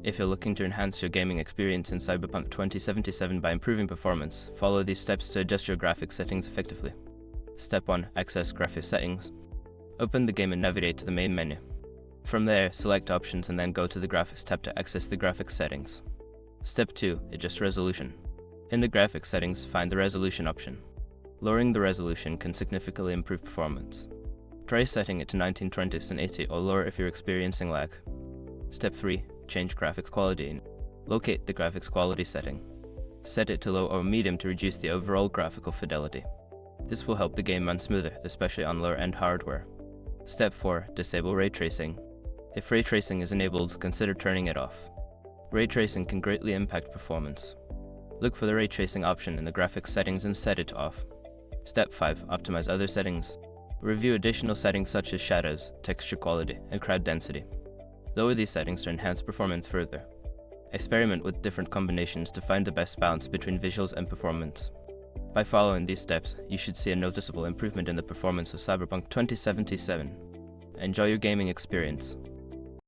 If you're looking to enhance your gaming experience in Cyberpunk 2077 by improving performance, follow these steps to adjust your graphics settings effectively. Step 1. Access graphics settings. Open the game and navigate to the main menu. From there, select Options and then go to the Graphics tab to access the graphics settings. Step 2. Adjust resolution. In the graphics settings, find the resolution option. Lowering the resolution can significantly improve performance. Try setting it to 1920 x 1080 or lower if you're experiencing lag. Step 3. Change graphics quality. Locate the graphics quality setting. Set it to low or medium to reduce the overall graphical fidelity. This will help the game run smoother, especially on lower-end hardware. Step 4. Disable ray tracing. If ray tracing is enabled, consider turning it off. Ray tracing can greatly impact performance. Look for the ray tracing option in the graphics settings and set it to off. Step 5. Optimize other settings. Review additional settings such as shadows, texture quality, and crowd density. Lower these settings to enhance performance further. Experiment with different combinations to find the best balance between visuals and performance. By following these steps, you should see a noticeable improvement in the performance of Cyberpunk 2077. Enjoy your gaming experience.